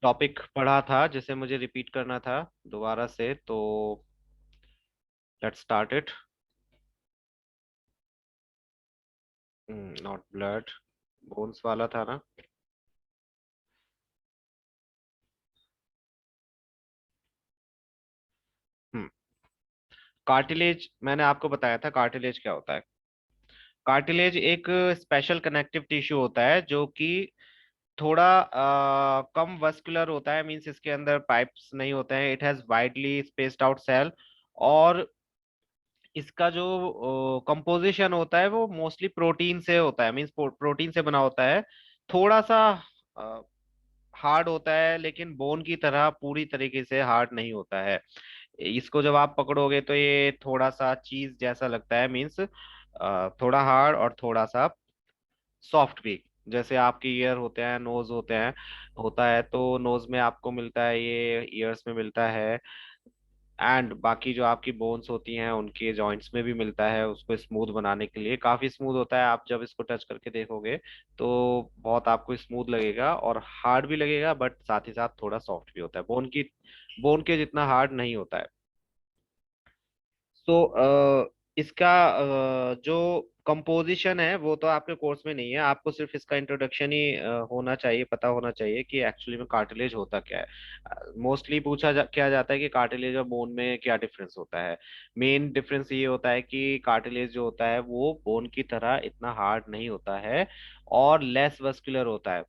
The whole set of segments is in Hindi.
टॉपिक पढ़ा था जिसे मुझे रिपीट करना था दोबारा से, तो let's start it. Not blood, bones वाला था ना। हम्म कार्टिलेज, मैंने आपको बताया था कार्टिलेज क्या होता है। कार्टिलेज एक स्पेशल कनेक्टिव टिश्यू होता है जो कि थोड़ा कम वस्कुलर होता है। मींस इसके अंदर पाइप्स नहीं होते हैं। It has widely spaced out cell, और इसका जो कंपोजिशन होता है वो मोस्टली प्रोटीन से होता है। मींस प्रोटीन से बना होता है। थोड़ा सा हार्ड होता है, लेकिन बोन की तरह पूरी तरीके से हार्ड नहीं होता है। इसको जब आप पकड़ोगे तो ये थोड़ा सा चीज जैसा लगता है। मींस थोड़ा हार्ड और थोड़ा सा सॉफ्ट भी। जैसे आपके ईयर होते हैं, नोज होते हैं, होता है, तो नोज में आपको मिलता है, ये ईयर्स में मिलता है। एंड बाकी जो आपकी बोन्स होती हैं उनके जॉइंट्स में भी मिलता है। उसको स्मूथ बनाने के लिए काफी स्मूथ होता है। आप जब इसको टच करके देखोगे तो बहुत आपको स्मूथ लगेगा और हार्ड भी लगेगा, बट साथ ही साथ थोड़ा सॉफ्ट भी होता है। बोन के जितना हार्ड नहीं होता है। तो इसका जो कंपोजिशन है वो तो आपके कोर्स में नहीं है। आपको सिर्फ इसका इंट्रोडक्शन ही होना चाहिए, पता होना चाहिए कि एक्चुअली में कार्टिलेज होता क्या है। मोस्टली क्या जाता है कि कार्टिलेज और बोन में क्या डिफरेंस होता है। मेन डिफरेंस ये होता है कि कार्टिलेज जो होता है वो बोन की तरह इतना हार्ड नहीं होता है और लेस वस्कुलर होता है।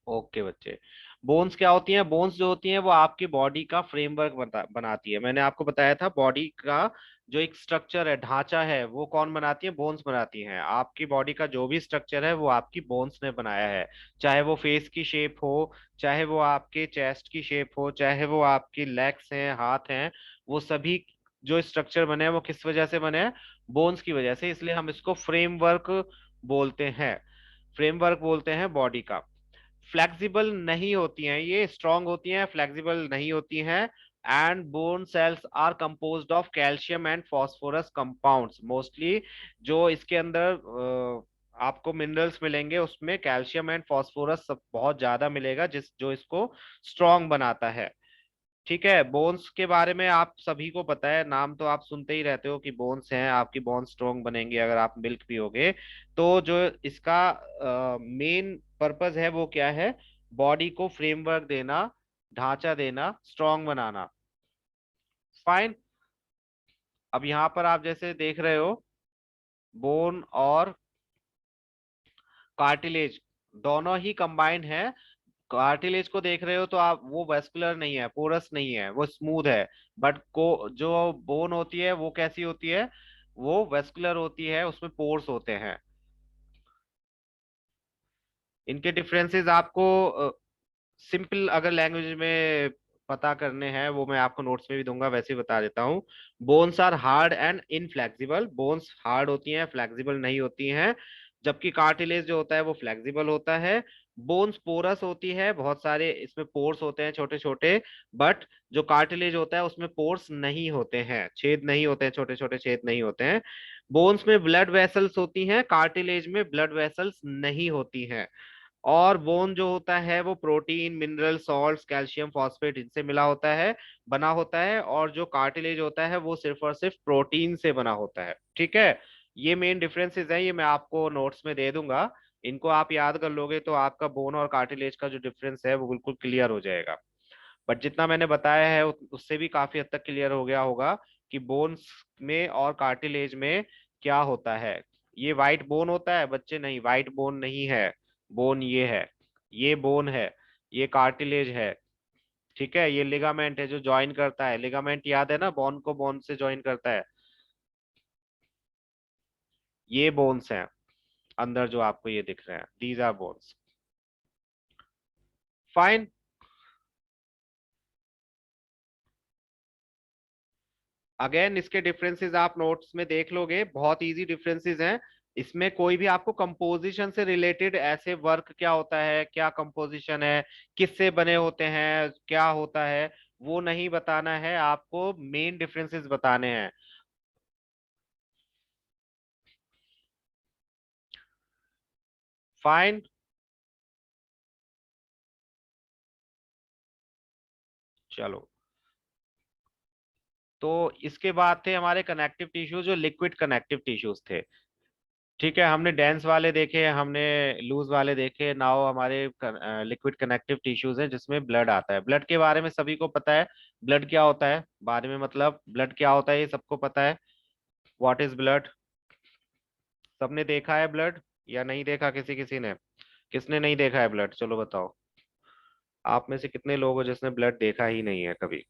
ओके बच्चे, बोन्स क्या होती हैं? बोन्स जो होती हैं वो आपकी बॉडी का फ्रेमवर्क बनाती है। मैंने आपको बताया था बॉडी का जो एक स्ट्रक्चर है, ढांचा है, वो कौन बनाती है? बोन्स बनाती हैं। आपकी बॉडी का जो भी स्ट्रक्चर है वो आपकी बोन्स ने बनाया है। चाहे वो फेस की शेप हो, चाहे वो आपके चेस्ट की शेप हो, चाहे वो आपकी लेग्स हैं, हाथ हैं, वो सभी जो स्ट्रक्चर बने हैं वो किस वजह से बने हैं? बोन्स की वजह से। इसलिए हम इसको फ्रेमवर्क बोलते हैं। फ्रेमवर्क बोलते हैं बॉडी का। फ्लेक्सिबल नहीं होती हैं, ये स्ट्रांग होती हैं, फ्लेक्सिबल नहीं होती हैं। And bone cells are composed of calcium and phosphorus compounds mostly. जो इसके अंदर आपको मिनरल्स मिलेंगे उसमें कैल्शियम एंड फास्फोरस सब बहुत ज्यादा मिलेगा, जिस जो इसको स्ट्रांग बनाता है। ठीक है, बोन्स के बारे में आप सभी को पता है, नाम तो आप सुनते ही रहते हो कि बोन्स हैं, आपकी बोन्स स्ट्रोंग बनेंगी अगर आप मिल्क पियोगे। तो जो इसका मेन पर्पस है वो क्या है? बॉडी को फ्रेमवर्क देना, ढांचा देना, स्ट्रांग बनाना। फाइन। अब यहाँ पर आप जैसे देख रहे हो, बोन और कार्टिलेज दोनों ही कंबाइंड है। कार्टिलेज को देख रहे हो तो आप, वो वेस्कुलर नहीं है, पोरस नहीं है, वो स्मूथ है। बट को जो बोन होती है वो कैसी होती है? वो वेस्कुलर होती है, उसमें पोर्स होते हैं। इनके डिफरेंसेस आपको सिंपल अगर लैंग्वेज में पता करने हैं वो मैं आपको नोट्स में भी दूंगा, वैसे ही बता देता हूँ। Bones are hard and inflexible. Bones hard होती हैं, फ्लेक्सिबल नहीं होती हैं। जबकि कार्टिलेज जो होता है वो फ्लेक्सिबल होता है। बोन्स पोरस होती है, बहुत सारे इसमें पोर्स होते हैं छोटे छोटे। बट जो कार्टिलेज होता है उसमें पोर्स नहीं होते हैं, छेद नहीं होते हैं, छोटे छोटे छेद नहीं होते हैं। बोन्स में ब्लड वेसल्स होती हैं, कार्टिलेज में ब्लड वेसल्स नहीं होती हैं। और बोन जो होता है वो protein, mineral, salts, calcium, phosphate इनसे मिला होता है, बना होता है। और जो कार्टिलेज होता है वो सिर्फ और सिर्फ प्रोटीन से बना होता है। ठीक है, ये मेन डिफरेंसेस है, ये मैं आपको नोट्स में दे दूंगा। इनको आप याद कर लोगे तो आपका बोन और कार्टिलेज का जो डिफरेंस है वो बिल्कुल क्लियर हो जाएगा। बट जितना मैंने बताया है उससे भी काफी हद तक क्लियर हो गया होगा कि बोन्स में और कार्टिलेज में क्या होता है। ये वाइट बोन होता है बच्चे? नहीं, वाइट बोन नहीं है। बोन ये है, ये बोन है, ये कार्टिलेज है। ठीक है, ये लिगामेंट है जो ज्वाइन करता है। लिगामेंट याद है ना, बोन को बोन से ज्वाइन करता है। ये बोन्स हैं अंदर जो आपको ये दिख रहे हैं, these are bones. Fine. Again इसके डिफरेंसेस आप नोट्स में देख लोगे, बहुत इजी डिफरेंसेस हैं। इसमें कोई भी आपको कंपोजिशन से रिलेटेड ऐसे वर्क क्या होता है, क्या कंपोजिशन है, किससे बने होते हैं, क्या होता है, वो नहीं बताना है आपको, मेन डिफरेंसेस बताने हैं। फाइन। चलो, तो इसके बाद थे हमारे कनेक्टिव टिश्यू, जो लिक्विड कनेक्टिव टिश्यूज थे। ठीक है, हमने डेंस वाले देखे, हमने लूज वाले देखे, नाउ हमारे लिक्विड कनेक्टिव टिश्यूज हैं जिसमें ब्लड आता है। ब्लड के बारे में सभी को पता है, ब्लड क्या होता है बारे में, मतलब ब्लड क्या होता है ये सबको पता है। What is blood? सबने देखा है ब्लड या नहीं देखा? किसी किसी ने, किसने नहीं देखा है ब्लड, चलो बताओ। आप में से कितने लोग हो जिसने ब्लड देखा ही नहीं है कभी?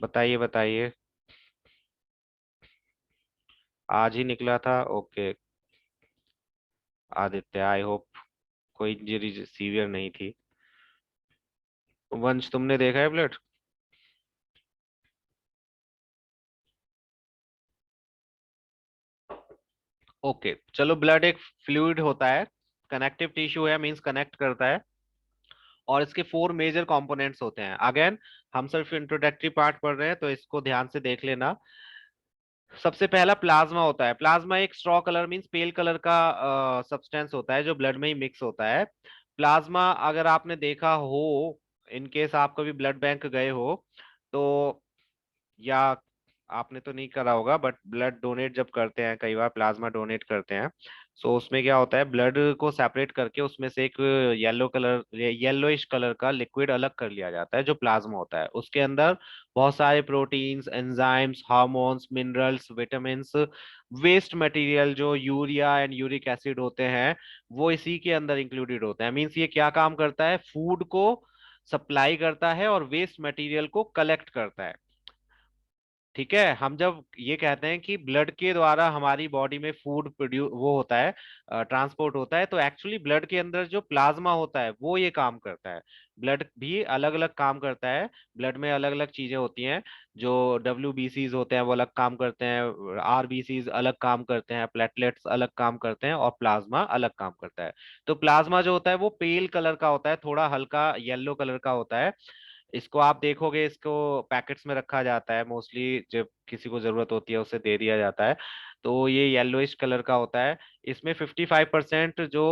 बताइए बताइए। आज ही निकला था, ओके। आदित्य, आई होप कोई इंजरी सीवियर नहीं थी। वंश, तुमने देखा है ब्लड? ओके, चलो, ब्लड एक फ्लूइड होता है, कनेक्टिव टिश्यू है, मींस कनेक्ट करता है। और इसके फोर मेजर कंपोनेंट्स होते हैं। अगेन, हम सिर्फ इंट्रोडक्टरी पार्ट पढ़ रहे हैं तो इसको ध्यान से देख लेना। सबसे पहला प्लाज्मा होता है। प्लाज्मा एक स्ट्रॉ कलर मींस पेल कलर का सब्सटेंस होता है जो ब्लड में ही मिक्स होता है। प्लाज्मा अगर आपने देखा हो, इन केस आप कभी ब्लड बैंक गए हो तो, या आपने तो नहीं करा होगा, बट ब्लड डोनेट जब करते हैं, कई बार प्लाज्मा डोनेट करते हैं, सो उसमें क्या होता है, ब्लड को सेपरेट करके उसमें से एक येलो कलर, येलोइश कलर का लिक्विड अलग कर लिया जाता है जो प्लाज्मा होता है। उसके अंदर बहुत सारे proteins, enzymes, hormones, minerals, vitamins, waste material जो यूरिया एंड यूरिक एसिड होते हैं, वो इसी के अंदर इंक्लूडेड होते हैं। मीन्स ये क्या काम करता है, फूड को सप्लाई करता है और वेस्ट मटेरियल को कलेक्ट करता है। ठीक है, हम जब ये कहते हैं कि ब्लड के द्वारा हमारी बॉडी में फूड प्रोड्यूस वो होता है, ट्रांसपोर्ट होता है, तो एक्चुअली ब्लड के अंदर जो प्लाज्मा होता है वो ये काम करता है। ब्लड भी अलग अलग काम करता है, ब्लड में अलग अलग चीजें होती हैं। जो WBCs होते हैं वो अलग काम करते हैं, RBCs अलग काम करते हैं, प्लेटलेट्स अलग काम करते हैं, और प्लाज्मा अलग काम करता है। तो प्लाज्मा जो होता है वो पेल कलर का होता है, थोड़ा हल्का येलो कलर का होता है। इसको आप देखोगे, इसको पैकेट्स में रखा जाता है मोस्टली, जब किसी को जरूरत होती है उसे दे दिया जाता है। तो ये येलोइश कलर का होता है। इसमें 55% जो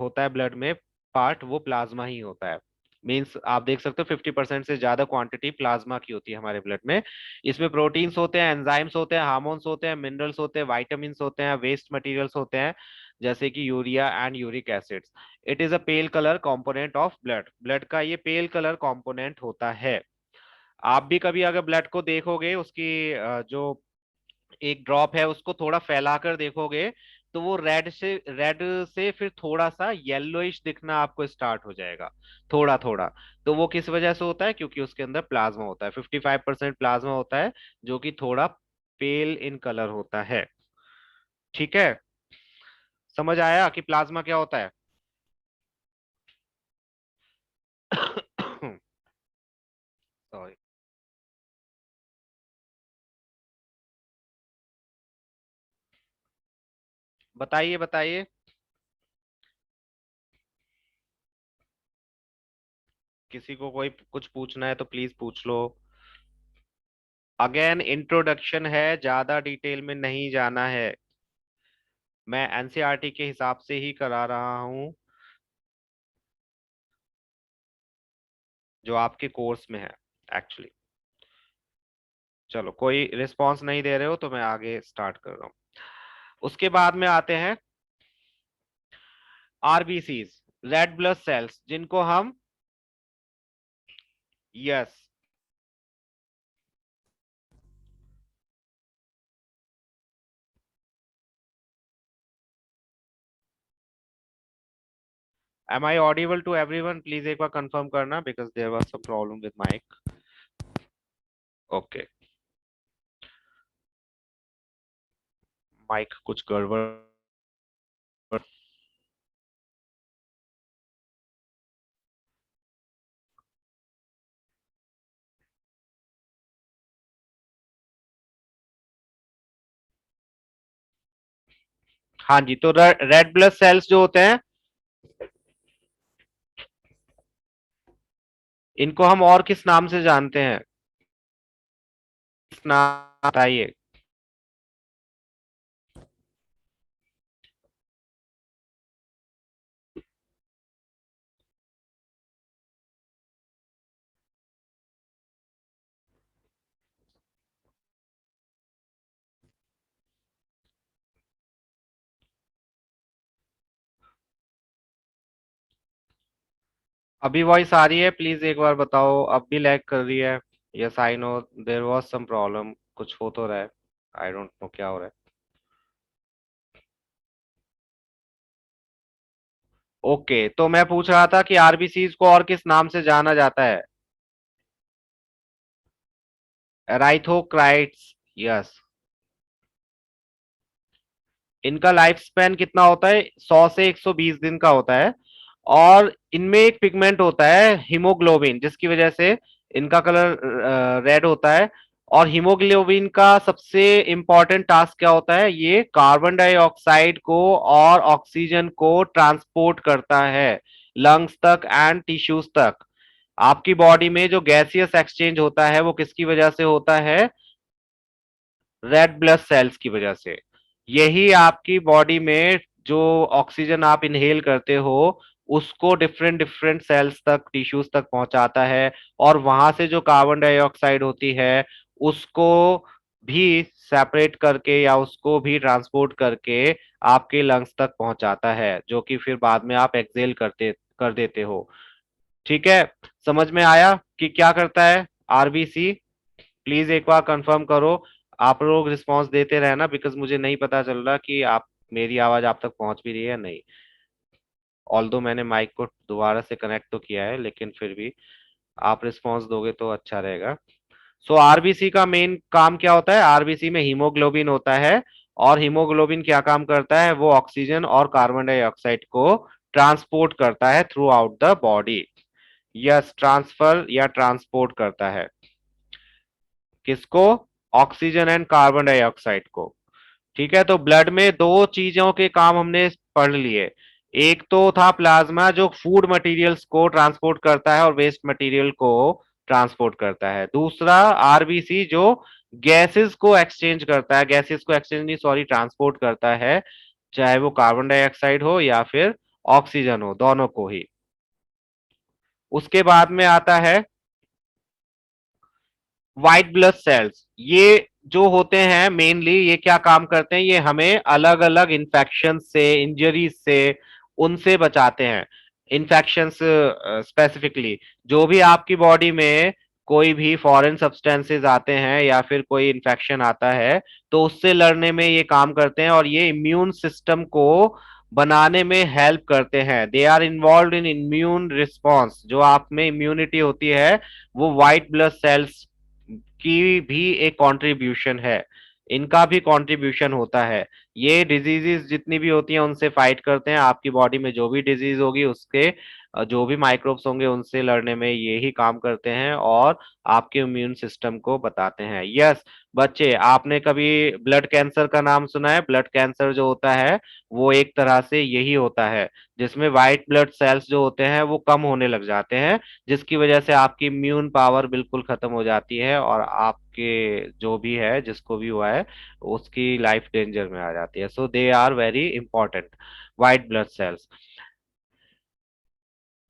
होता है ब्लड में पार्ट, वो प्लाज्मा ही होता है। मीन्स आप देख सकते हो 50% से ज्यादा क्वांटिटी प्लाज्मा की होती है हमारे ब्लड में। इसमें प्रोटीन्स होते हैं, एंजाइम्स होते हैं, हार्मोन्स होते हैं, मिनरल्स होते हैं, वाइटामिन्स होते हैं, वेस्ट मटेरियल्स होते हैं, जैसे कि urea and uric acids. It is a pail colour component of blood. Blood का ये पेल कलर कंपोनेंट होता है। आप भी कभी अगर ब्लड को देखोगे, उसकी जो एक ड्रॉप है उसको थोड़ा फैलाकर देखोगे, तो वो रेड से फिर थोड़ा सा येलोइश दिखना आपको स्टार्ट हो जाएगा, थोड़ा थोड़ा। तो वो किस वजह से होता है, क्योंकि उसके अंदर प्लाज्मा होता है, 55% प्लाज्मा होता है, जो कि थोड़ा पेल इन कलर होता है। ठीक है, समझ आया कि प्लाज्मा क्या होता है? सॉरी। बताइए बताइए। किसी को कोई कुछ पूछना है तो प्लीज पूछ लो। अगेन इंट्रोडक्शन है, ज्यादा डिटेल में नहीं जाना है। मैं NCERT के हिसाब से ही करा रहा हूँ, जो आपके कोर्स में है एक्चुअली। चलो, कोई रिस्पांस नहीं दे रहे हो तो मैं आगे स्टार्ट कर रहा हूँ। उसके बाद में आते हैं RBCs, रेड ब्लड सेल्स, जिनको हम, yes, am I audible to everyone? Please एक बार कंफर्म करना, because there was some problem with mic. Okay, mic कुछ गड़बड़। हाँ जी, तो रेड ब्लड सेल्स जो होते हैं, इनको हम और किस नाम से जानते हैं? किस नाम बताइए। अभी वॉइस आ रही है? प्लीज एक बार बताओ, अब भी लैग कर रही है? Yes I know there was some problem, कुछ हो तो रहा है, आई डोंट नो क्या हो रहा है। ओके, तो मैं पूछ रहा था कि आरबीसीज को और किस नाम से जाना जाता है? एराइथोक्राइट्स। यस। इनका लाइफ स्पैन कितना होता है? 100 से 120 दिन का होता है। और इनमें एक पिगमेंट होता है हीमोग्लोबिन, जिसकी वजह से इनका कलर रेड होता है। और हीमोग्लोबिन का सबसे इंपॉर्टेंट टास्क क्या होता है? ये कार्बन डाइऑक्साइड को और ऑक्सीजन को ट्रांसपोर्ट करता है लंग्स तक एंड टिश्यूज तक। आपकी बॉडी में जो गैसियस एक्सचेंज होता है वो किसकी वजह से होता है? रेड ब्लड सेल्स की वजह से। यही आपकी बॉडी में जो ऑक्सीजन आप इनहेल करते हो उसको डिफरेंट डिफरेंट सेल्स तक, टिश्यूज तक पहुंचाता है। और वहां से जो कार्बन डाइऑक्साइड होती है उसको भी सेपरेट करके या उसको भी ट्रांसपोर्ट करके आपके लंग्स तक पहुंचाता है, जो कि फिर बाद में आप एक्सहेल करते कर देते हो। ठीक है? समझ में आया कि क्या करता है आरबीसी? प्लीज एक बार कंफर्म करो। आप लोग रिस्पांस देते रहना, बिकॉज मुझे नहीं पता चल रहा कि आप, मेरी आवाज आप तक पहुंच भी रही है या नहीं। ऑल्दो मैंने माइक को दोबारा से कनेक्ट तो किया है, लेकिन फिर भी आप रिस्पांस दोगे तो अच्छा रहेगा। सो आरबीसी का मेन काम क्या होता है? आरबीसी में हीमोग्लोबिन होता है। और हीमोग्लोबिन क्या काम करता है? वो ऑक्सीजन और कार्बन डाइऑक्साइड को ट्रांसपोर्ट करता है through out the body. Yes, transfer या ट्रांसपोर्ट करता है। किसको? ऑक्सीजन एंड कार्बन डाइऑक्साइड को। ठीक है, तो ब्लड में दो चीजों के काम हमने पढ़ लिए। एक तो था प्लाज्मा, जो फूड मटेरियल्स को ट्रांसपोर्ट करता है और वेस्ट मटेरियल को ट्रांसपोर्ट करता है। दूसरा आरबीसी, जो गैसेस को एक्सचेंज करता है, गैसेस को एक्सचेंज नहीं, सॉरी, ट्रांसपोर्ट करता है। चाहे वो कार्बन डाइऑक्साइड हो या फिर ऑक्सीजन हो, दोनों को ही। उसके बाद में आता है व्हाइट ब्लड सेल्स। ये जो होते हैं मेनली, ये क्या काम करते हैं? ये हमें अलग अलग इन्फेक्शन से, इंजरीज से, उनसे बचाते हैं। इन्फेक्शंस स्पेसिफिकली, जो भी आपकी बॉडी में कोई भी फॉरेन सब्सटेंसेस आते हैं या फिर कोई इन्फेक्शन आता है, तो उससे लड़ने में ये काम करते हैं और ये इम्यून सिस्टम को बनाने में हेल्प करते हैं। They are involve in immune response. जो आप में इम्यूनिटी होती है वो व्हाइट ब्लड सेल्स की भी एक कंट्रीब्यूशन है। इनका भी कंट्रीब्यूशन होता है। ये डिजीजेस जितनी भी होती हैं उनसे फाइट करते हैं। आपकी बॉडी में जो भी डिजीज होगी उसके जो भी माइक्रोब्स होंगे उनसे लड़ने में ये ही काम करते हैं और आपके इम्यून सिस्टम को बताते हैं। यस बच्चे, आपने कभी ब्लड कैंसर का नाम सुना है? ब्लड कैंसर जो होता है वो एक तरह से यही होता है, जिसमें व्हाइट ब्लड सेल्स जो होते हैं वो कम होने लग जाते हैं, जिसकी वजह से आपकी इम्यून पावर बिल्कुल खत्म हो जाती है और आपके जो भी है, जिसको भी हुआ है, उसकी लाइफ डेंजर में आ जाती है। So they are very important, white blood cells.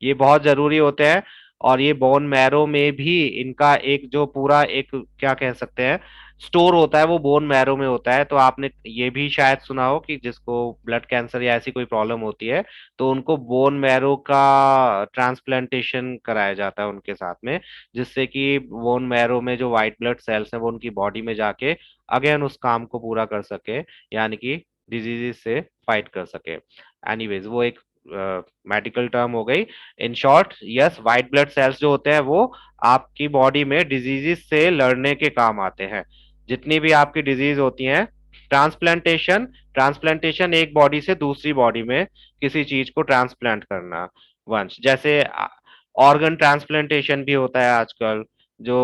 ये बहुत जरूरी होते हैं। और ये बोन मैरो में भी इनका एक जो पूरा एक, क्या कह सकते हैं, स्टोर होता है, वो बोन मैरो में होता है। तो आपने ये भी शायद सुना हो कि जिसको ब्लड कैंसर या ऐसी कोई प्रॉब्लम होती है तो उनको बोन मैरो का ट्रांसप्लांटेशन कराया जाता है उनके साथ में, जिससे कि बोन मैरो में जो व्हाइट ब्लड सेल्स हैं वो उनकी बॉडी में जाके अगेन उस काम को पूरा कर सके, यानी कि डिजीजेस से फाइट कर सके। एनीवेज, वो एक मेडिकल टर्म हो गई। In short, yes, white blood sales जो होते हैं वो आपकी बॉडी में डिजीजेस से लड़ने के काम आते हैं। जितनी भी आपकी डिजीज होती हैं, ट्रांसप्लांटेशन, ट्रांसप्लांटेशन एक बॉडी से दूसरी बॉडी में किसी चीज को ट्रांसप्लांट करना, वंश, जैसे ऑर्गन ट्रांसप्लांटेशन भी होता है आजकल। जो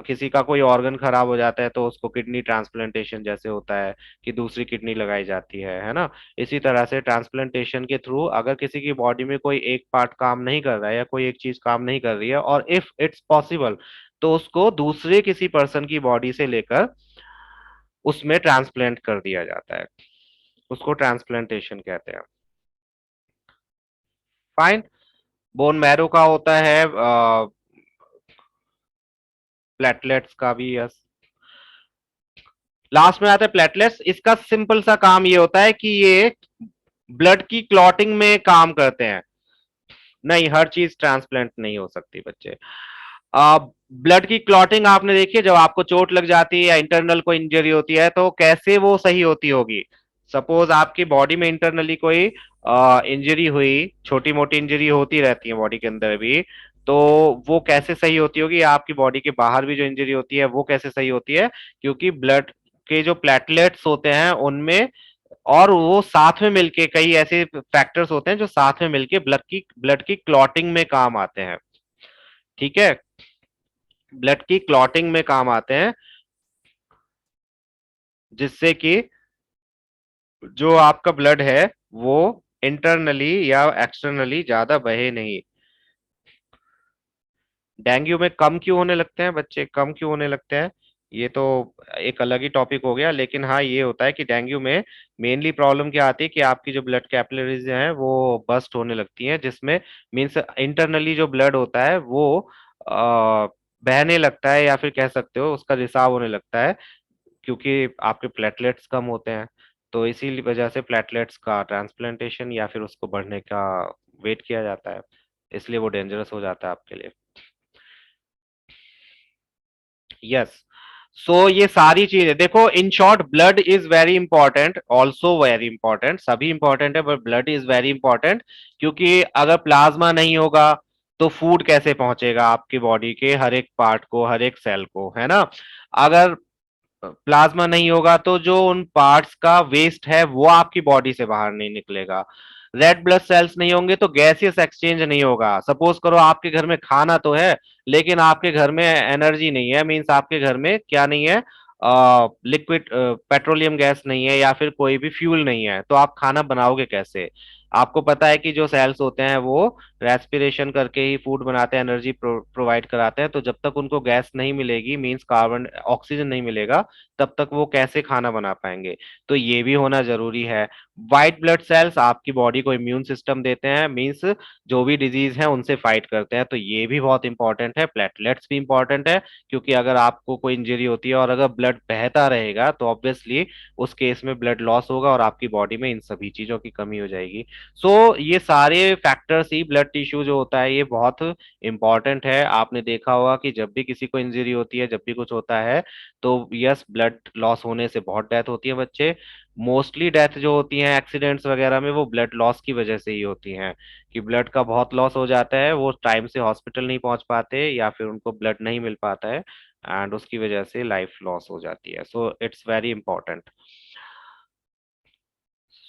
किसी का कोई ऑर्गन खराब हो जाता है तो उसको किडनी ट्रांसप्लांटेशन जैसे होता है कि दूसरी किडनी लगाई जाती है ना? इसी तरह से ट्रांसप्लांटेशन के थ्रू अगर किसी की बॉडी में कोई एक पार्ट काम नहीं कर रहा है या कोई एक चीज काम नहीं कर रही है, और इफ इट्स पॉसिबल, तो उसको दूसरे किसी पर्सन की बॉडी से लेकर उसमें ट्रांसप्लांट कर दिया जाता है। उसको ट्रांसप्लांटेशन कहते हैं। फाइन। बोन मैरो का होता है प्लेटलेट्स का भी, यस। लास्ट में आता है प्लेटलेट्स। इसका सिंपल सा काम ये होता है कि ये ब्लड की क्लॉटिंग में काम करते हैं। नहीं, हर चीज ट्रांसप्लांट नहीं हो सकती बच्चे। ब्लड की क्लॉटिंग आपने देखी है, जब आपको चोट लग जाती है या इंटरनल कोई इंजरी होती है तो कैसे वो सही होती होगी। सपोज आपकी बॉडी में इंटरनली कोई इंजरी हुई, छोटी मोटी इंजरी होती रहती है बॉडी के अंदर भी, तो वो कैसे सही होती होगी, या आपकी बॉडी के बाहर भी जो इंजरी होती है वो कैसे सही होती है, क्योंकि ब्लड के जो प्लेटलेट्स होते हैं उनमें, और वो साथ में मिलके कई ऐसे फैक्टर्स होते हैं जो साथ में मिलके ब्लड की क्लॉटिंग में काम आते हैं। ठीक है, ब्लड की क्लॉटिंग में काम आते हैं, जिससे कि जो आपका ब्लड है वो इंटरनली या एक्सटर्नली ज्यादा बहे नहीं। डेंगू में कम क्यों होने लगते हैं बच्चे, कम क्यों होने लगते हैं, ये तो एक अलग ही टॉपिक हो गया, लेकिन हाँ ये होता है कि डेंगू में मेनली प्रॉब्लम क्या आती है कि आपकी जो ब्लड कैपिलरीज हैं वो बस्ट होने लगती हैं, जिसमें मीन्स इंटरनली जो ब्लड होता है वो बहने लगता है, या फिर कह सकते हो उसका रिसाव होने लगता है, क्योंकि आपके प्लेटलेट्स कम होते हैं। तो इसी वजह से प्लेटलेट्स का ट्रांसप्लांटेशन या फिर उसको बढ़ने का वेट किया जाता है, इसलिए वो डेंजरस हो जाता है आपके लिए। यस। सो ये सारी चीजें देखो, in short blood is very important, also very important, सभी इंपॉर्टेंट है but blood is very important, क्योंकि अगर प्लाज्मा नहीं होगा तो फूड कैसे पहुंचेगा आपकी बॉडी के हर एक पार्ट को, हर एक सेल को, है ना। अगर प्लाज्मा नहीं होगा तो जो उन पार्ट्स का वेस्ट है वो आपकी बॉडी से बाहर नहीं निकलेगा। रेड ब्लड सेल्स नहीं होंगे तो गैसियस एक्सचेंज नहीं होगा। सपोज करो आपके घर में खाना तो है, लेकिन आपके घर में एनर्जी नहीं है, मींस आपके घर में क्या नहीं है, लिक्विड पेट्रोलियम गैस नहीं है या फिर कोई भी फ्यूल नहीं है, तो आप खाना बनाओगे कैसे। आपको पता है कि जो सेल्स होते हैं वो रेस्पिरेशन करके ही फूड बनाते हैं, एनर्जी प्रोवाइड कराते हैं, तो जब तक उनको गैस नहीं मिलेगी, मींस कार्बन ऑक्सीजन नहीं मिलेगा, तब तक वो कैसे खाना बना पाएंगे। तो ये भी होना जरूरी है। व्हाइट ब्लड सेल्स आपकी बॉडी को इम्यून सिस्टम देते हैं, मींस जो भी डिजीज है उनसे फाइट करते हैं, तो ये भी बहुत इंपॉर्टेंट है। प्लेटलेट्स भी इंपॉर्टेंट है, क्योंकि अगर आपको कोई इंजरी होती है और अगर ब्लड बहता रहेगा तो ऑब्वियसली उस केस में ब्लड लॉस होगा और आपकी बॉडी में इन सभी चीजों की कमी हो जाएगी। सो ये सारे फैक्टर्स ही, ब्लड टिश्यू जो होता है ये बहुत इंपॉर्टेंट है। आपने देखा होगा कि जब भी किसी को इंजरी होती है, जब भी कुछ होता है, तो यस ब्लड लॉस होने से बहुत डेथ होती है बच्चे। मोस्टली डेथ जो होती है एक्सीडेंट्स वगैरह में वो ब्लड लॉस की वजह से ही होती हैं, कि ब्लड का बहुत लॉस हो जाता है, वो टाइम से हॉस्पिटल नहीं पहुंच पाते या फिर उनको ब्लड नहीं मिल पाता है, एंड उसकी वजह से लाइफ लॉस हो जाती है। So it's very important.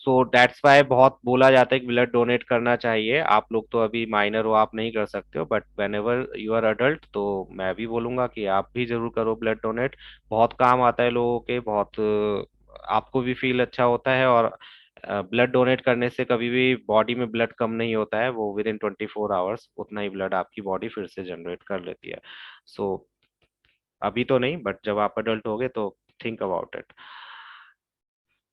So that's why बहुत बोला जाता है कि ब्लड डोनेट करना चाहिए। आप लोग तो अभी माइनर हो, आप नहीं कर सकते हो, but whenever you are adult तो मैं भी बोलूंगा कि आप भी जरूर करो ब्लड डोनेट। बहुत काम आता है लोगों के, बहुत आपको भी फील अच्छा होता है, और ब्लड डोनेट करने से कभी भी बॉडी में ब्लड कम नहीं होता है, वो विद इन 24 आवर्स उतना ही ब्लड आपकी बॉडी फिर से जनरेट कर लेती है। सो अभी तो नहीं, बट जब आप अडल्ट होगे तो थिंक अबाउट इट।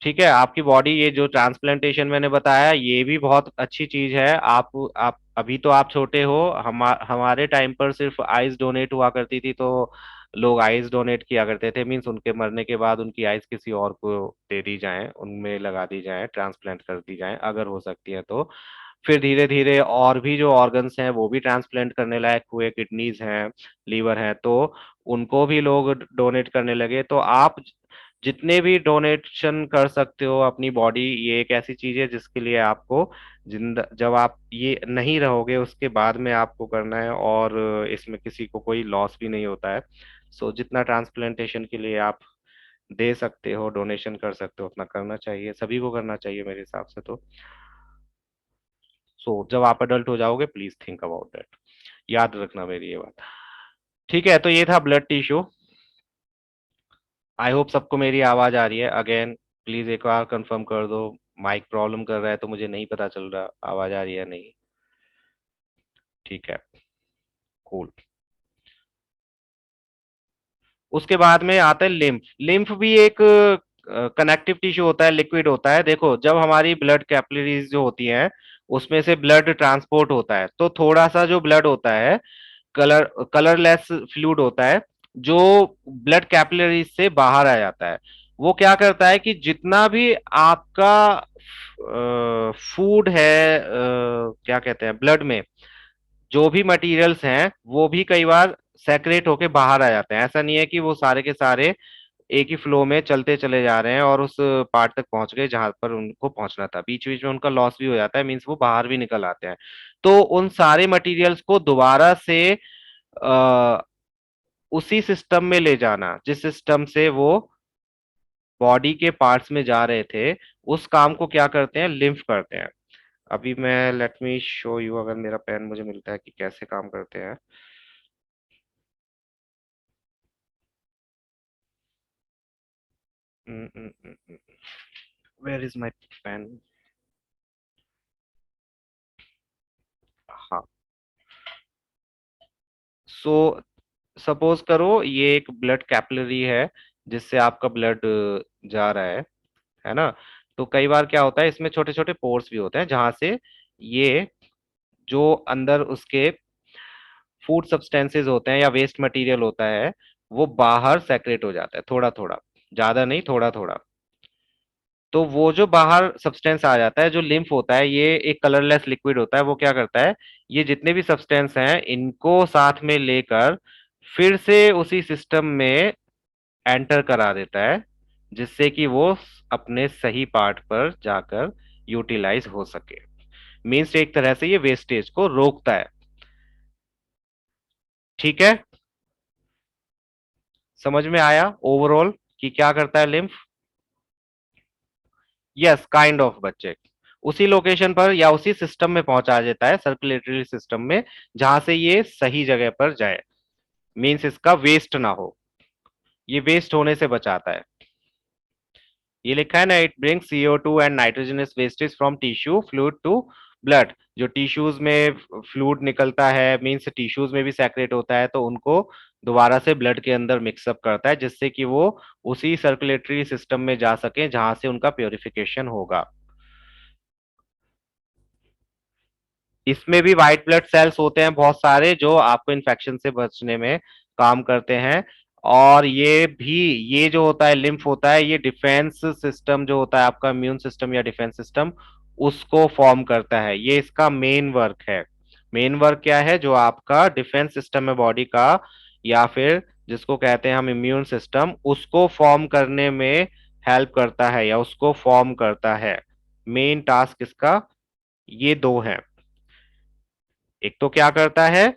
ठीक है, आपकी बॉडी, ये जो ट्रांसप्लांटेशन मैंने बताया ये भी बहुत अच्छी चीज है। आप अभी तो आप छोटे हो, हमारे टाइम पर सिर्फ आइज डोनेट हुआ करती थी, तो लोग आइज डोनेट किया करते थे, मीन्स उनके मरने के बाद उनकी आइज किसी और को दे दी जाए, उनमें लगा दी जाए, ट्रांसप्लांट कर दी जाए अगर हो सकती है तो। फिर धीरे धीरे और भी जो ऑर्गन्स हैं वो भी ट्रांसप्लांट करने लायक हुए, किडनीज हैं, लीवर हैं, तो उनको भी लोग डोनेट करने लगे। तो आप जितने भी डोनेशन कर सकते हो अपनी बॉडी, ये एक ऐसी चीज है जिसके लिए आपको जिंदा, जब आप ये नहीं रहोगे उसके बाद में आपको करना है, और इसमें किसी को कोई लॉस भी नहीं होता है। सो जितना ट्रांसप्लांटेशन के लिए आप दे सकते हो, डोनेशन कर सकते हो, उतना करना चाहिए, सभी को करना चाहिए मेरे हिसाब से तो। सो जब आप अडल्ट हो जाओगे प्लीज थिंक अबाउट दैट, याद रखना मेरी ये बात। ठीक है, तो ये था ब्लड टिश्यू। आई होप सबको मेरी आवाज आ रही है। अगेन प्लीज एक बार कंफर्म कर दो, माइक प्रॉब्लम कर रहा है तो मुझे नहीं पता चल रहा आवाज आ रही है नहीं। ठीक है, कूल। उसके बाद में आता है लिम्फ। लिम्फ भी एक कनेक्टिव टिश्यू होता है, लिक्विड होता है। देखो जब हमारी ब्लड कैपिलरीज जो होती हैं उसमें से ब्लड ट्रांसपोर्ट होता है, तो थोड़ा सा जो ब्लड होता है, कलर कलरलेस फ्लूइड होता है, जो ब्लड कैपिलरीज से बाहर आ जाता है। वो क्या करता है कि जितना भी आपका फूड है, क्या कहते हैं, ब्लड में जो भी मटेरियल्स हैं वो भी कई बार सेक्रेट होके बाहर आ जाते हैं। ऐसा नहीं है कि वो सारे के सारे एक ही फ्लो में चलते चले जा रहे हैं और उस पार्ट तक पहुंच गए जहां पर उनको पहुंचना था। बीच बीच में उनका लॉस भी हो जाता है, मीन्स वो बाहर भी निकल आते हैं। तो उन सारे मटेरियल्स को दोबारा से आ, उसी सिस्टम में ले जाना जिस सिस्टम से वो बॉडी के पार्ट्स में जा रहे थे, उस काम को क्या करते हैं, लिम्फ करते हैं। अभी मैं लेट मी शो यू, अगर मेरा पेन मुझे मिलता है, कि कैसे काम करते हैं। Where is my pen? हाँ। सो सपोज करो ये एक ब्लड कैपिलरी है जिससे आपका ब्लड जा रहा है ना। तो कई बार क्या होता है, इसमें छोटे छोटे पोर्स भी होते हैं जहां से ये जो अंदर उसके फूड सब्सटेंसेस होते हैं या वेस्ट मटेरियल होता है वो बाहर सेक्रेट हो जाता है, थोड़ा थोड़ा, ज्यादा नहीं, थोड़ा थोड़ा। तो वो जो बाहर सब्सटेंस आ जाता है, जो लिम्फ होता है, ये एक कलरलेस लिक्विड होता है। वो क्या करता है, ये जितने भी सब्सटेंस हैं इनको साथ में लेकर फिर से उसी सिस्टम में एंटर करा देता है, जिससे कि वो अपने सही पार्ट पर जाकर यूटिलाइज हो सके। मीन्स एक तरह से ये वेस्टेज को रोकता है। ठीक है, समझ में आया ओवरऑल कि क्या करता है लिम्फ? यस, काइंड ऑफ बच्चे। उसी लोकेशन पर या उसी सिस्टम में पहुंचा देता है, सर्कुलेटरी सिस्टम में, जहां से ये सही जगह पर जाए। मीन्स इसका वेस्ट ना हो, ये वेस्ट होने से बचाता है। ये लिखा है ना, it bring CO2 and nitrogenous wastage from tissue fluid to blood. जो टिश्यूज में फ्लूइड निकलता है, मीन्स टिश्यूज में भी सेक्रेट होता है, तो उनको दोबारा से ब्लड के अंदर मिक्सअप करता है, जिससे कि वो उसी सर्कुलेटरी सिस्टम में जा सके जहां से उनका प्योरिफिकेशन होगा। इसमें भी व्हाइट ब्लड सेल्स होते हैं बहुत सारे, जो आपको इन्फेक्शन से बचने में काम करते हैं। और ये भी, ये जो होता है लिम्फ होता है, ये डिफेंस सिस्टम जो होता है आपका, इम्यून सिस्टम या डिफेंस सिस्टम, उसको फॉर्म करता है। ये इसका मेन वर्क है। मेन वर्क क्या है, जो आपका डिफेंस सिस्टम है बॉडी का, या फिर जिसको कहते हैं हम इम्यून सिस्टम, उसको फॉर्म करने में हेल्प करता है या उसको फॉर्म करता है। मेन टास्क इसका ये दो है। एक तो क्या करता है,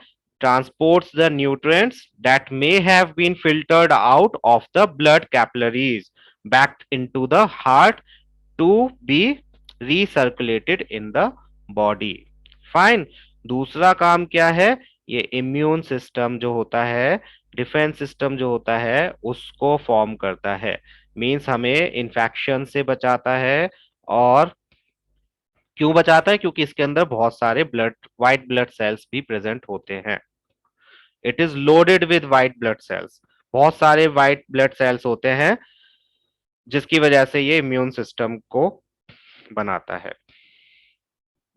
transports the nutrients that may have been filtered out of the blood capillaries back into the heart to be recirculated in the body. Fine. दूसरा काम क्या है, ये इम्यून सिस्टम जो होता है, डिफेंस सिस्टम जो होता है, उसको फॉर्म करता है। मींस हमें इन्फेक्शन से बचाता है। और क्यों बचाता है, क्योंकि इसके अंदर बहुत सारे ब्लड, व्हाइट ब्लड सेल्स भी प्रेजेंट होते हैं। It is loaded with white blood sales. बहुत सारे व्हाइट ब्लड सेल्स होते हैं, जिसकी वजह से ये इम्यून सिस्टम को बनाता है।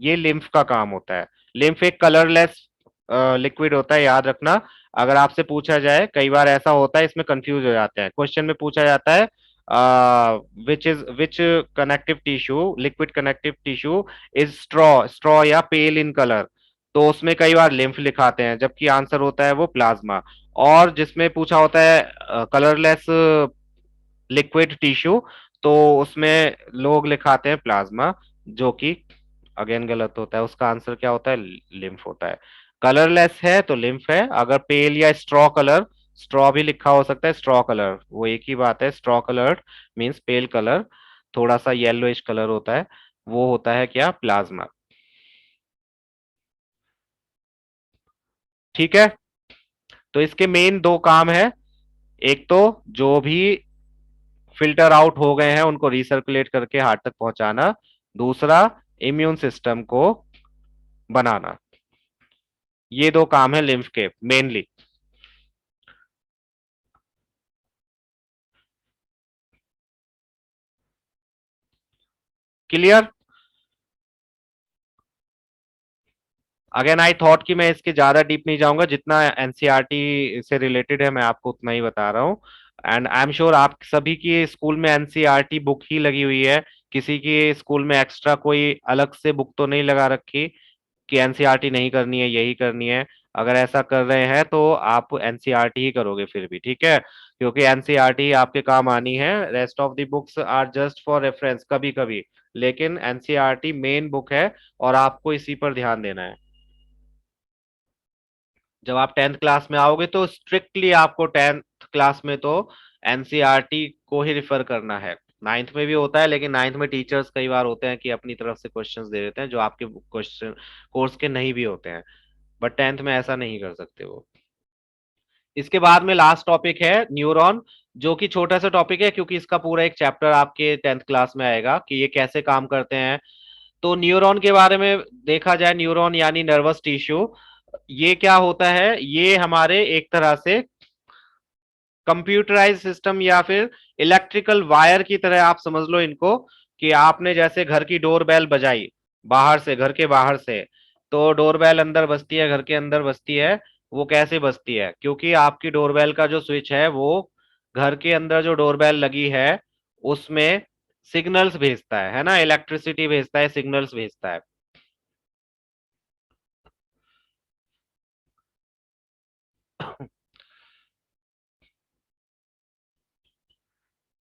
ये लिम्फ का काम होता है। लिम्फ एक कलरलेस लिक्विड होता है, याद रखना। अगर आपसे पूछा जाए, कई बार ऐसा होता है, इसमें कंफ्यूज हो जाते हैं, क्वेश्चन में पूछा जाता है which connective tissue, liquid connective tissue is straw, straw या पेल इन कलर। तो उसमें कई बार लिम्फ लिखाते हैं, जबकि आंसर होता है वो प्लाज्मा। और जिसमें पूछा होता है कलरलेस लिक्विड टिश्यू, तो उसमें लोग लिखाते हैं प्लाज्मा, जो कि अगेन गलत होता है। उसका आंसर क्या होता है, लिम्फ होता है। कलरलेस है तो लिम्फ है। अगर पेल या स्ट्रॉ कलर, स्ट्रॉ भी लिखा हो सकता है, स्ट्रॉ कलर वो एक ही बात है। स्ट्रॉ कलर मीन्स पेल कलर, थोड़ा सा येलोइश कलर होता है, वो होता है क्या, प्लाज्मा। ठीक है, तो इसके मेन दो काम है। एक तो जो भी फिल्टर आउट हो गए हैं उनको रिसर्कुलेट करके हार्ट तक पहुंचाना। दूसरा, इम्यून सिस्टम को बनाना। ये दो काम है लिम्फ के mainly. Clear? Again I thought कि मैं इसके ज्यादा डीप नहीं जाऊंगा, जितना एनसीईआरटी से रिलेटेड है मैं आपको उतना ही बता रहा हूँ। एंड आई एम श्योर आप सभी की स्कूल में एनसीईआरटी बुक ही लगी हुई है, किसी की स्कूल में एक्स्ट्रा कोई अलग से बुक तो नहीं लगा रखी कि एनसीईआरटी नहीं करनी है, यही करनी है। अगर ऐसा कर रहे हैं तो आप एनसीईआरटी ही करोगे फिर भी, ठीक है, क्योंकि एनसीईआरटी आपके काम आनी है। Rest of the books are just for reference कभी कभी, लेकिन एनसीईआरटी मेन बुक है और आपको इसी पर ध्यान देना है। जब आप 10th क्लास में आओगे तो स्ट्रिक्टली आपको 10th क्लास में तो एनसीईआरटी को ही रिफर करना है। नाइन्थ में भी होता है, लेकिन नाइन्थ में टीचर्स कई बार होते हैं कि अपनी तरफ से क्वेश्चंस दे देते हैं जो आपके क्वेश्चन कोर्स के नहीं भी होते हैं, बट 10th में ऐसा नहीं कर सकते वो। इसके बाद में लास्ट टॉपिक है न्यूरॉन, जो कि छोटा सा टॉपिक है क्योंकि इसका पूरा एक चैप्टर आपके 10th क्लास में आएगा कि ये कैसे काम करते हैं। तो न्यूरॉन के बारे में देखा जाए, न्यूरॉन यानी नर्वस टिश्यू, ये क्या होता है, ये हमारे एक तरह से कंप्यूटराइज सिस्टम या फिर इलेक्ट्रिकल वायर की तरह आप समझ लो इनको। कि आपने जैसे घर की डोर बेल बजाई बाहर से, घर के बाहर से, तो डोर बेल अंदर बजती है, घर के अंदर बजती है। वो कैसे बजती है, क्योंकि आपकी डोरबेल का जो स्विच है वो घर के अंदर जो डोरबेल लगी है उसमें सिग्नल्स भेजता है ना, इलेक्ट्रिसिटी भेजता है, सिग्नल्स भेजता है।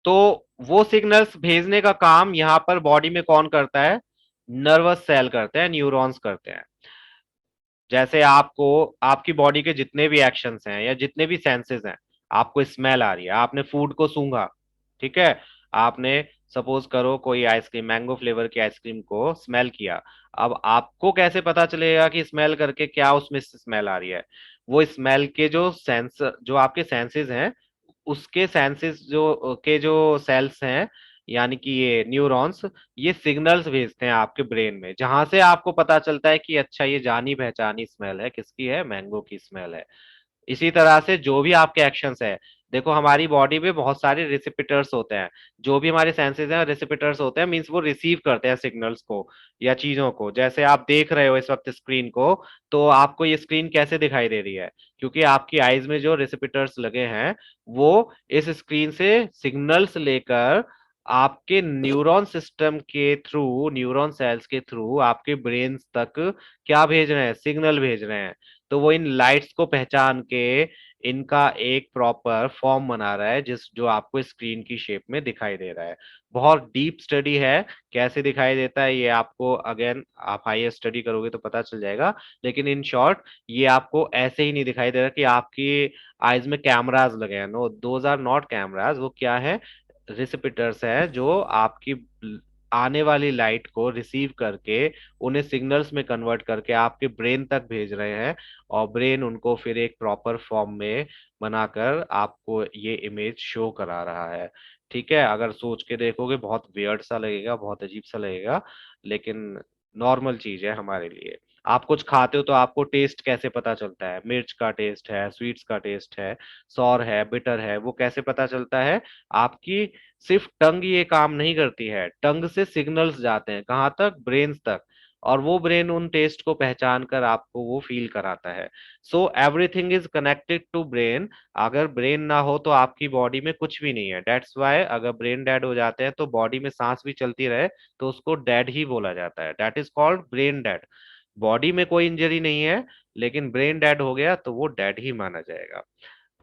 तो वो सिग्नल्स भेजने का काम यहाँ पर बॉडी में कौन करता है, नर्वस सेल करते हैं, न्यूरॉन्स करते हैं। जैसे आपको आपकी बॉडी के जितने भी एक्शंस हैं या जितने भी सेंसेस हैं, आपको स्मेल आ रही है, आपने फूड को सूंघा, ठीक है, आपने सपोज करो कोई आइसक्रीम, मैंगो फ्लेवर की आइसक्रीम को स्मेल किया। अब आपको कैसे पता चलेगा कि स्मेल करके क्या उसमें स्मेल आ रही है, वो स्मेल के जो सेंस, जो आपके सेंसेस हैं, उसके सेंसेस जो के जो सेल्स हैं, यानी कि ये न्यूरॉन्स, ये सिग्नल्स भेजते हैं आपके ब्रेन में, जहां से आपको पता चलता है कि अच्छा ये जानी पहचानी स्मेल है, किसकी है, मैंगो की स्मेल है। इसी तरह से जो भी आपके एक्शंस है, देखो हमारी बॉडी में बहुत सारे रिसिपिटर्स होते हैं। जो भी हमारे सेंसेस हैं रिसिपिटर्स होते हैं, मींस वो रिसीव करते हैं सिग्नल्स को या चीजों को। जैसे आप देख रहे हो इस वक्त स्क्रीन को, तो आपको ये स्क्रीन कैसे दिखाई दे रही है, क्योंकि आपकी आईज में जो रिसिपिटर्स लगे हैं वो इस स्क्रीन से सिग्नल्स लेकर आपके न्यूरॉन सिस्टम के थ्रू, न्यूरॉन सेल्स के थ्रू आपके ब्रेन तक क्या भेज रहे हैं, सिग्नल भेज रहे हैं। तो वो इन लाइट्स को पहचान के इनका एक प्रॉपर फॉर्म बना रहा है, जिस जो आपको स्क्रीन की शेप में दिखाई दे रहा है। बहुत डीप स्टडी है, कैसे दिखाई देता है ये आपको अगेन आप हाई स्टडी करोगे तो पता चल जाएगा। लेकिन इन शॉर्ट, ये आपको ऐसे ही नहीं दिखाई दे रहा कि आपकी आईज में कैमराज लगे हैं। No, those are not cameras. वो क्या है, रिसिपिटर्स है जो आपकी आने वाली लाइट को रिसीव करके उन्हें सिग्नल्स में कन्वर्ट करके आपके ब्रेन तक भेज रहे हैं, और ब्रेन उनको फिर एक प्रॉपर फॉर्म में बनाकर आपको ये इमेज शो करा रहा है। ठीक है, अगर सोच के देखोगे बहुत वियर्ड सा लगेगा, बहुत अजीब सा लगेगा, लेकिन नॉर्मल चीज है हमारे लिए। आप कुछ खाते हो तो आपको टेस्ट कैसे पता चलता है, मिर्च का टेस्ट है, स्वीट्स का टेस्ट है, सॉर है, बिटर है, वो कैसे पता चलता है, आपकी सिर्फ टंग ये काम नहीं करती है, टंग से सिग्नल्स जाते हैं कहाँ तक, ब्रेन तक, और वो ब्रेन उन टेस्ट को पहचान कर आपको वो फील कराता है। So everything is connected to brain. अगर ब्रेन ना हो तो आपकी बॉडी में कुछ भी नहीं है। डेट्स वाई अगर ब्रेन डेड हो जाते हैं तो बॉडी में सांस भी चलती रहे तो उसको डेड ही बोला जाता है, that is called brain dead. Body में कोई इंजरी नहीं है, लेकिन ब्रेन डेड हो गया तो वो डेड ही माना जाएगा।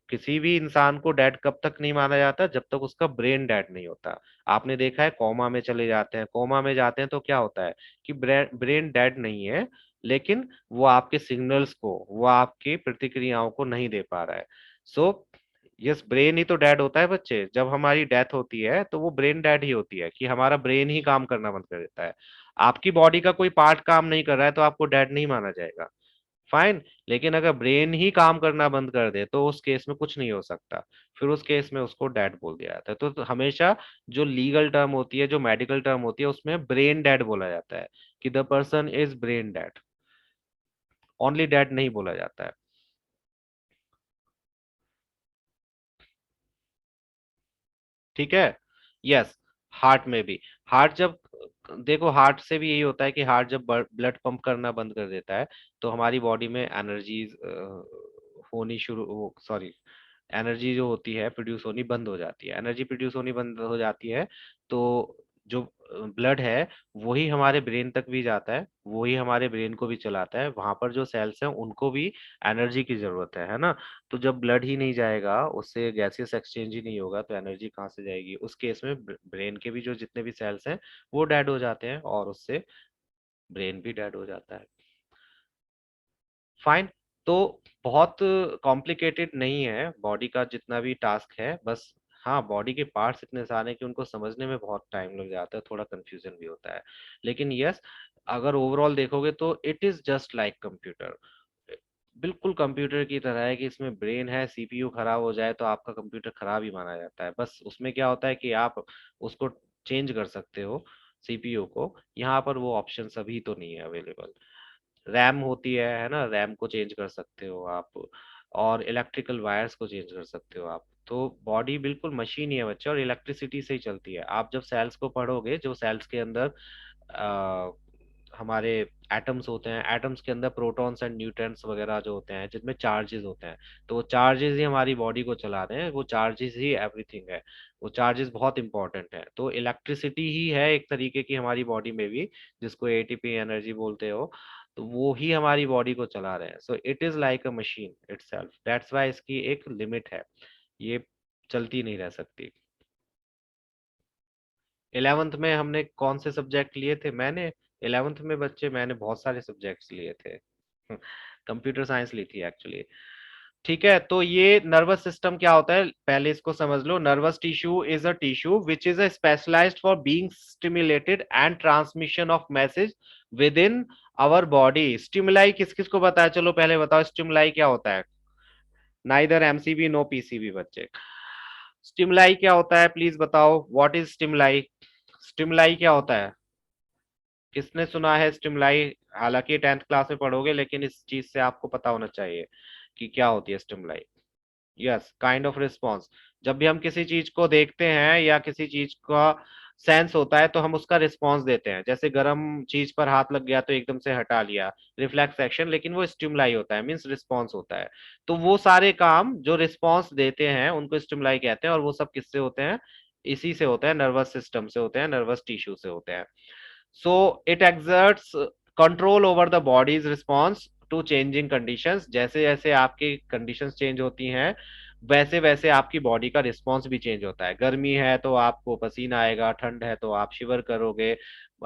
किसी भी इंसान को डेड कब तक नहीं माना जाता, जब तक उसका ब्रेन डेड नहीं होता। आपने देखा है कोमा में चले जाते हैं, कोमा में जाते हैं तो क्या होता है कि ब्रेन डेड नहीं है, लेकिन वो आपके सिग्नल्स को, वो आपकी प्रतिक्रियाओं को नहीं दे पा रहा है। सो यस, ब्रेन ही तो डेड होता है बच्चे। जब हमारी डेथ होती है तो वो ब्रेन डेड ही होती है, कि हमारा ब्रेन ही काम करना बंद कर देता है। आपकी बॉडी का कोई पार्ट काम नहीं कर रहा है तो आपको डेड नहीं माना जाएगा, फाइन। लेकिन अगर ब्रेन ही काम करना बंद कर दे तो उस केस में कुछ नहीं हो सकता, फिर उस केस में उसको डेड बोल दिया जाता है। तो हमेशा जो लीगल टर्म होती है, जो मेडिकल टर्म होती है, उसमें ब्रेन डेड बोला जाता है, कि the person is brain dead, only dead नहीं बोला जाता है। ठीक है, यस। हार्ट में भी, हार्ट जब, देखो हार्ट से भी यही होता है कि हार्ट जब ब्लड पंप करना बंद कर देता है तो हमारी बॉडी में एनर्जीज होनी शुरू, सॉरी, एनर्जी जो होती है प्रोड्यूस होनी बंद हो जाती है। एनर्जी प्रोड्यूस होनी बंद हो जाती है तो जो ब्लड है वही हमारे ब्रेन तक भी जाता है, वही हमारे ब्रेन को भी चलाता है। वहां पर जो सेल्स हैं उनको भी एनर्जी की जरूरत है ना। तो जब ब्लड ही नहीं जाएगा, उससे गैसियस एक्सचेंज ही नहीं होगा, तो एनर्जी कहाँ से जाएगी? उस केस में ब्रेन के भी जो जितने भी सेल्स हैं वो डेड हो जाते हैं, और उससे ब्रेन भी डेड हो जाता है। फाइन। तो बहुत कॉम्प्लिकेटेड नहीं है बॉडी का जितना भी टास्क है, बस हाँ बॉडी के पार्ट्स इतने सारे हैं कि उनको समझने में बहुत टाइम लग जाता है, थोड़ा कंफ्यूजन भी होता है। लेकिन यस, अगर ओवरऑल देखोगे तो it is just like computer. बिल्कुल कंप्यूटर की तरह है कि इसमें ब्रेन है, सीपीयू खराब हो जाए तो आपका कंप्यूटर खराब ही माना जाता है। बस उसमें क्या होता है कि आप उसको चेंज कर सकते हो, सीपीयू को। यहाँ पर वो ऑप्शन अभी तो नहीं है अवेलेबल। रैम होती है ना, रैम को चेंज कर सकते हो आप, और इलेक्ट्रिकल वायर्स को चेंज कर सकते हो आप। तो बॉडी बिल्कुल मशीन ही है बच्चे, और इलेक्ट्रिसिटी से ही चलती है। आप जब सेल्स को पढ़ोगे, जो सेल्स के अंदर आ, हमारे एटम्स होते हैं, एटम्स के अंदर प्रोटॉन्स एंड न्यूट्रॉन्स वगैरह जो होते हैं जिनमें चार्जेस होते हैं, तो वो चार्जेस ही हमारी बॉडी को चला रहे हैं, वो चार्जेस ही एवरीथिंग है। वो चार्जेस बहुत इंपॉर्टेंट है। तो इलेक्ट्रिसिटी ही है एक तरीके की हमारी बॉडी में भी, जिसको एटीपी एनर्जी बोलते हो। तो वो ही हमारी बॉडी को चला रहे हैं। So it is like a machine itself, that's why इसकी एक लिमिट है, ये चलती नहीं रह सकती। 11th में हमने कौन से सब्जेक्ट लिए थे? मैंने 11th में बच्चे मैंने बहुत सारे सब्जेक्ट्स लिए थे। कंप्यूटर साइंस ली थी एक्चुअली। ठीक है, तो ये नर्वस सिस्टम क्या होता है पहले इसको समझ लो। Nervous tissue is a tissue which is a specialized for being stimulated and transmission of message within our body. Stimuli किस किस को बताया? चलो पहले बताओ स्टिमुलाई क्या होता है। नाइदर एमसीबी नो पीसीबी बच्चे। स्टिमुलाई क्या होता है प्लीज बताओ, व्हाट इज स्टिमुलाई? स्टिमुलाई क्या होता है? किसने सुना है स्टिमुलाई? हालांकि 10th क्लास में पढ़ोगे, लेकिन इस चीज से आपको पता होना चाहिए कि क्या होती है stimuli. Yes, kind of response. जब भी हम किसी चीज को देखते हैं या किसी चीज का सेंस होता है तो हम उसका रिस्पॉन्स देते हैं। जैसे गर्म चीज पर हाथ लग गया तो एकदम से हटा लिया, रिफ्लेक्स एक्शन, लेकिन वो स्टिमुलाई होता है, मीन्स रिस्पॉन्स होता है। तो वो सारे काम जो रिस्पॉन्स देते हैं उनको स्टिमुलाई कहते हैं, और वो सब किससे होते हैं? इसी से होते हैं, नर्वस सिस्टम से होते हैं, नर्वस टिश्यू से होते हैं। So it exerts control over the body's response to changing conditions। जैसे जैसे आपकी कंडीशंस चेंज होती हैं, वैसे वैसे आपकी बॉडी का रिस्पॉन्स भी चेंज होता है। गर्मी है तो आपको पसीना आएगा, ठंड है तो आप शिवर करोगे,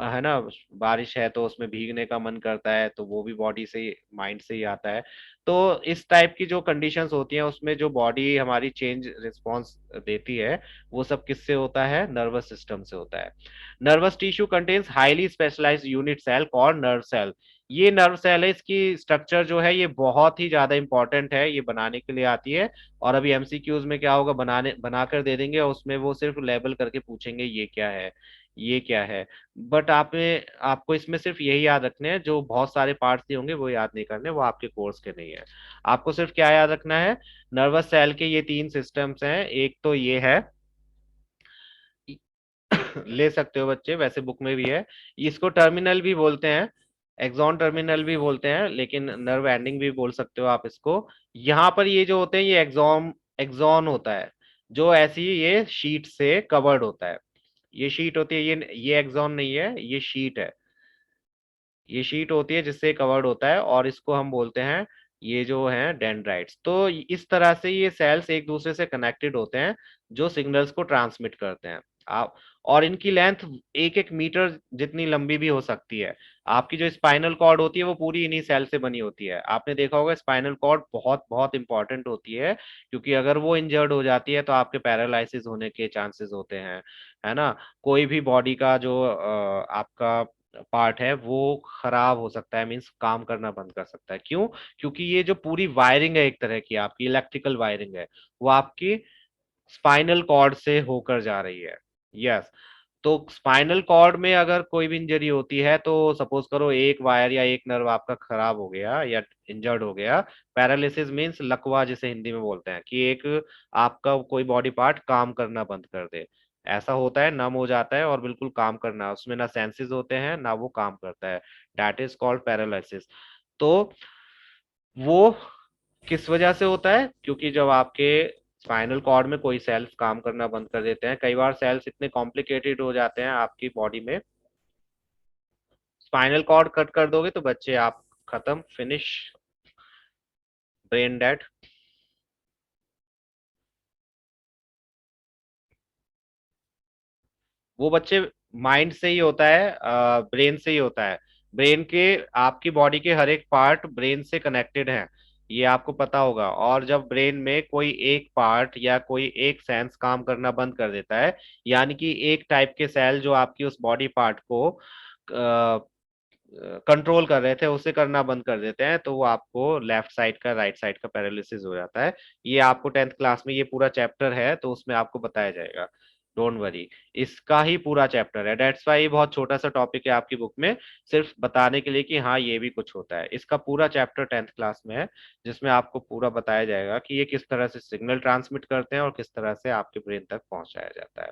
है ना। बारिश है तो उसमें भीगने का मन करता है, तो वो भी बॉडी से माइंड से ही आता है। तो इस टाइप की जो कंडीशंस होती हैं उसमें जो बॉडी हमारी चेंज रिस्पॉन्स देती है, वो सब किससे होता है? नर्वस सिस्टम से होता है। Nervous tissue contains highly specialized unit cell called nerve cell. ये नर्व सेल है, इसकी स्ट्रक्चर जो है ये बहुत ही ज्यादा इंपॉर्टेंट है, ये बनाने के लिए आती है। और अभी एमसीक्यूज में क्या होगा, बनाने बनाकर दे देंगे और उसमें वो सिर्फ लेबल करके पूछेंगे ये क्या है, ये क्या है। बट आपको इसमें सिर्फ यही याद रखने हैं, जो बहुत सारे पार्ट्स दिए होंगे वो याद नहीं करने, वो आपके कोर्स के नहीं है। आपको सिर्फ क्या याद रखना है? नर्वस सेल के ये तीन सिस्टम्स हैं। एक तो ये है, ले सकते हो बच्चे, वैसे बुक में भी है। इसको टर्मिनल भी बोलते हैं, एक्सॉन टर्मिनल भी बोलते हैं, लेकिन नर्व एंडिंग भी बोल सकते हो आप इसको। यहाँ पर ये जो होते हैं ये एक्सॉन एक्सॉन होता है, जो ऐसी ये शीट से कवर्ड होता है। ये शीट होती है, ये एक्सॉन नहीं है, ये शीट है। ये शीट होती है जिससे कवर्ड होता है, और इसको हम बोलते हैं, ये जो है डेंड्राइट्स। तो इस तरह से ये सेल्स एक दूसरे से कनेक्टेड होते हैं, जो सिग्नल्स को ट्रांसमिट करते हैं। आप, और इनकी लेंथ 1-1 मीटर जितनी लंबी भी हो सकती है। आपकी जो स्पाइनल कॉर्ड होती है वो पूरी इन्हीं सेल से बनी होती है। आपने देखा होगा स्पाइनल कॉर्ड बहुत बहुत इंपॉर्टेंट होती है, क्योंकि अगर वो इंजर्ड हो जाती है तो आपके पैरालिसिस होने के चांसेस होते हैं, है ना। कोई भी बॉडी का जो आपका पार्ट है वो खराब हो सकता है, मीन्स काम करना बंद कर सकता है। क्यों? क्योंकि ये जो पूरी वायरिंग है एक तरह की आपकी इलेक्ट्रिकल वायरिंग है, वो आपकी स्पाइनल कॉर्ड से होकर जा रही है। यस। तो स्पाइनल कॉर्ड में अगर कोई भी इंजरी होती है, तो सपोज करो एक वायर या एक नर्व आपका खराब हो गया या इंजर्ड हो गया, पैरालिसिस मीन्स लकवा जिसे हिंदी में बोलते हैं, कि एक आपका कोई बॉडी पार्ट काम करना बंद कर दे। ऐसा होता है, नम हो जाता है और बिल्कुल काम करना, उसमें ना सेंसेस होते हैं ना वो काम करता है। That is called paralysis. तो वो किस वजह से होता है? क्योंकि जब आपके स्पाइनल कॉर्ड में कोई सेल्स काम करना बंद कर देते हैं, कई बार सेल्स इतने कॉम्प्लिकेटेड हो जाते हैं आपकी बॉडी में। स्पाइनल कॉर्ड कट कर दोगे तो बच्चे आप खत्म, फिनिश, ब्रेन डेड। वो बच्चे माइंड से ही होता है, ब्रेन से ही होता है। ब्रेन के, आपकी बॉडी के हर एक पार्ट ब्रेन से कनेक्टेड है, ये आपको पता होगा। और जब ब्रेन में कोई एक पार्ट या कोई एक सेंस काम करना बंद कर देता है, यानी कि एक टाइप के सेल जो आपकी उस बॉडी पार्ट को कंट्रोल कर रहे थे उसे करना बंद कर देते हैं, तो वो आपको लेफ्ट साइड का, राइट साइड का पैरालिसिस हो जाता है। ये आपको 10th क्लास में ये पूरा चैप्टर है तो उसमें आपको बताया जाएगा, डोंट वरी। इसका ही पूरा चैप्टर है, डेट्स वाई ये बहुत छोटा सा टॉपिक है आपकी बुक में, सिर्फ बताने के लिए कि हाँ ये भी कुछ होता है। इसका पूरा चैप्टर 10th क्लास में है, जिसमें आपको पूरा बताया जाएगा कि ये किस तरह से सिग्नल ट्रांसमिट करते हैं और किस तरह से आपके ब्रेन तक पहुंचाया जाता है।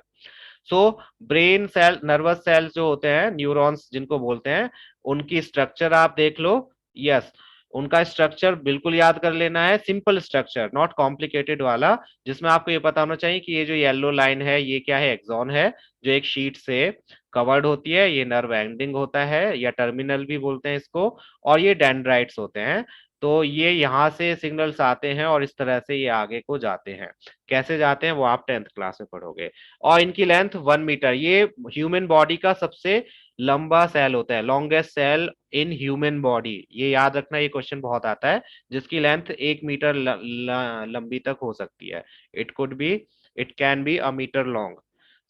So brain cell, nervous cells जो होते हैं, न्यूरॉन्स जिनको बोलते हैं, उनकी स्ट्रक्चर आप देख लो। यस, उनका स्ट्रक्चर बिल्कुल याद कर लेना है, सिंपल स्ट्रक्चर, नॉट कॉम्प्लिकेटेड वाला, जिसमें आपको ये पता होना चाहिए कि ये जो येलो लाइन है ये क्या है, एक्सॉन है, जो एक शीट से कवर्ड होती है, ये नर्व एंडिंग होता है या टर्मिनल भी बोलते हैं इसको, और ये डेंड्राइट्स होते हैं। तो ये यहाँ से सिग्नल्स आते हैं और इस तरह से ये आगे को जाते हैं। कैसे जाते हैं वो आप 10th क्लास में पढ़ोगे। और इनकी लेंथ 1 मीटर, ये ह्यूमन बॉडी का सबसे लंबा सेल होता है, longest cell in human body, ये याद रखना, ये क्वेश्चन बहुत आता है, जिसकी लेंथ 1 मीटर लंबी तक हो सकती है। It could be, it can be a metre long.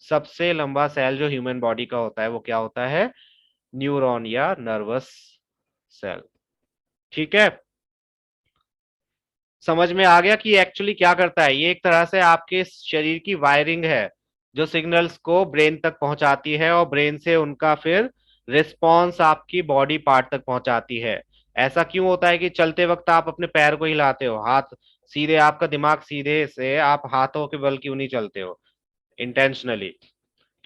सबसे लंबा सेल जो ह्यूमन बॉडी का होता है वो क्या होता है, न्यूरॉन या नर्वस सेल। ठीक है, समझ में आ गया कि एक्चुअली क्या करता है। ये एक तरह से आपके शरीर की वायरिंग है, जो सिग्नल्स को ब्रेन तक पहुंचाती है और ब्रेन से उनका फिर रिस्पॉन्स आपकी बॉडी पार्ट तक पहुंचाती है। ऐसा क्यों होता है कि चलते वक्त आप अपने पैर को हिलाते हो, हाथ सीधे, आपका दिमाग सीधे से, आप हाथों के बल क्यों नहीं चलते हो इंटेंशनली?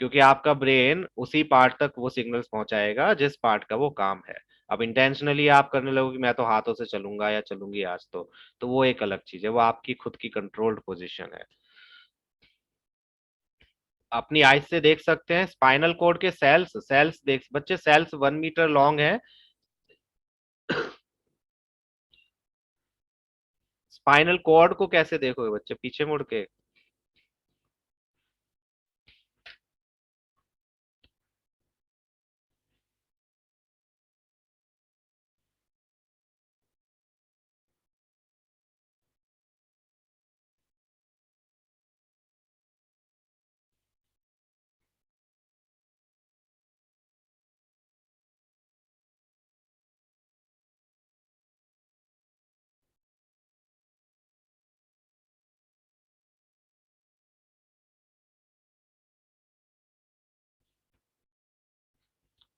क्योंकि आपका ब्रेन उसी पार्ट तक वो सिग्नल्स पहुंचाएगा जिस पार्ट का वो काम है। अब इंटेंशनली आप करने लगोगे मैं तो हाथों से चलूंगा या चलूंगी आज तो वो एक अलग चीज है, वो आपकी खुद की कंट्रोल्ड पोजीशन है। अपनी आइज से देख सकते हैं स्पाइनल कोड के सेल्स, सेल्स देख बच्चे, सेल्स 1 मीटर लॉन्ग है। स्पाइनल कॉर्ड को कैसे देखोगे बच्चे, पीछे मुड़ के?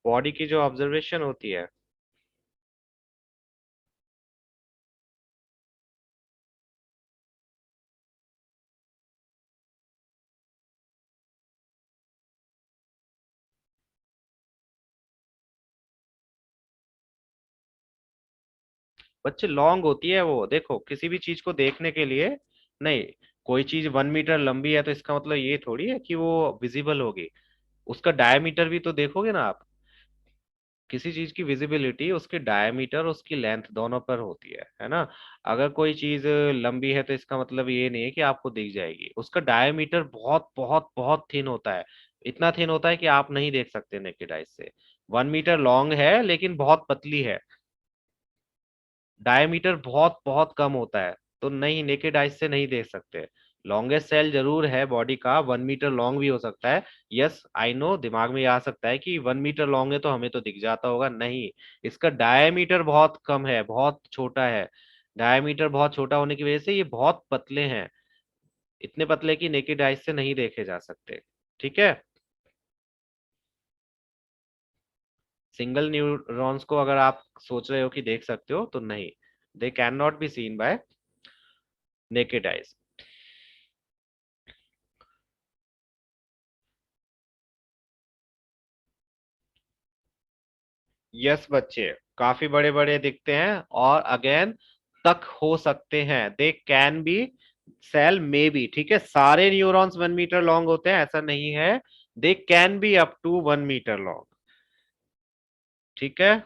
बॉडी की जो ऑब्जर्वेशन होती है, बच्चे लॉन्ग होती है वो, देखो किसी भी चीज को देखने के लिए, नहीं, कोई चीज 1 मीटर लंबी है तो इसका मतलब ये थोड़ी है कि वो विजिबल होगी, उसका डायमीटर भी तो देखोगे ना आप। किसी चीज की विजिबिलिटी उसके डायमीटर, उसकी लेंथ दोनों पर होती है ना। अगर कोई चीज लंबी है तो इसका मतलब ये नहीं है कि आपको दिख जाएगी, उसका डायमीटर बहुत बहुत बहुत थिन होता है, इतना थिन होता है कि आप नहीं देख सकते नेकेड आइज से। 1 मीटर लॉन्ग है लेकिन बहुत पतली है, डायमीटर बहुत बहुत कम होता है, तो नहीं, नेकेड आइज से नहीं देख सकते। लॉन्गेस्ट सेल जरूर है बॉडी का, 1 मीटर लॉन्ग भी हो सकता है। यस आई नो, दिमाग में ये आ सकता है कि 1 मीटर लॉन्ग है तो हमें तो दिख जाता होगा, नहीं, इसका डायमीटर बहुत कम है, बहुत छोटा है। डायमीटर बहुत छोटा होने की वजह से ये बहुत पतले हैं, इतने पतले कि नेकेड आइज से नहीं देखे जा सकते। ठीक है, सिंगल न्यूरॉन्स को अगर आप सोच रहे हो कि देख सकते हो तो नहीं, they can not be seen bye naked eyes. Yes बच्चे, काफी बड़े बड़े दिखते हैं और अगेन तक हो सकते हैं, दे कैन बी, सेल में भी, ठीक है, सारे न्यूरॉन्स 1 मीटर लॉन्ग होते हैं ऐसा नहीं है, they can be up to 1 metre long, ठीक है।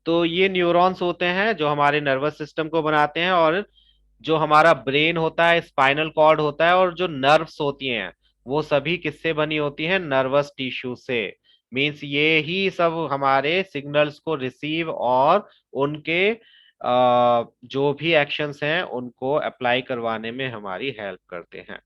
तो ये न्यूरॉन्स होते हैं जो हमारे नर्वस सिस्टम को बनाते हैं, और जो हमारा ब्रेन होता है, स्पाइनल कॉर्ड होता है, और जो नर्व्स होती हैं वो सभी किससे बनी होती हैं, नर्वस टिश्यू से। मींस ये ही सब हमारे सिग्नल्स को रिसीव और उनके जो भी एक्शंस हैं उनको अप्लाई करवाने में हमारी हेल्प करते हैं।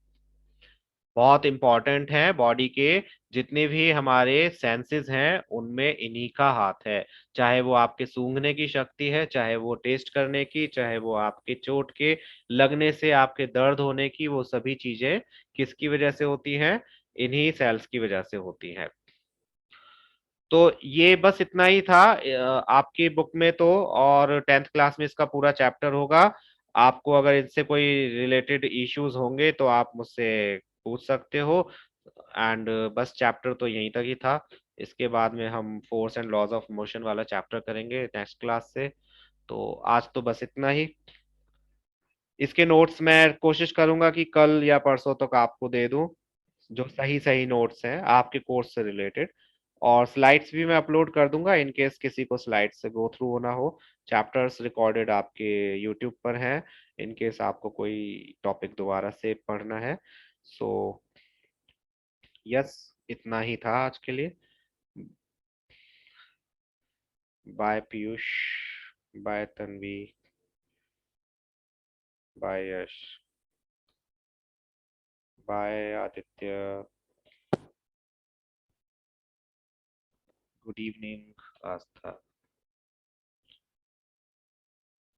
बहुत इंपॉर्टेंट है बॉडी के, जितने भी हमारे सेंसेस हैं उनमें इन्हीं का हाथ है। चाहे वो आपके सूंघने की शक्ति है, चाहे वो टेस्ट करने की, चाहे वो आपके चोट के लगने से आपके दर्द होने की, वो सभी चीजें किसकी वजह से होती हैं, इन्हीं सेल्स की वजह से होती हैं। तो ये बस इतना ही था आपकी बुक में तो, और 10th क्लास में इसका पूरा चैप्टर होगा। आपको अगर इनसे कोई रिलेटेड इश्यूज होंगे तो आप मुझसे पूछ सकते हो। एंड बस चैप्टर तो यहीं तक ही था। इसके बाद में हम force and laws of motion वाला चैप्टर करेंगे नेक्स्ट क्लास से। तो आज तो बस इतना ही। इसके नोट्स मैं कोशिश करूंगा कि कल या परसों तक आपको दे दूं, जो सही सही नोट्स हैं आपके कोर्स से रिलेटेड। और स्लाइड्स भी मैं अपलोड कर दूंगा इन केस किसी को स्लाइड से गो थ्रू होना हो। चैप्टर्स रिकॉर्डेड आपके यूट्यूब पर हैं, इन केस आपको कोई टॉपिक दोबारा से पढ़ना है। सो यस, इतना ही था आज के लिए। Bye Piyush, bye Tanvi, bye Yash, bye Aditya, good evening आस्था।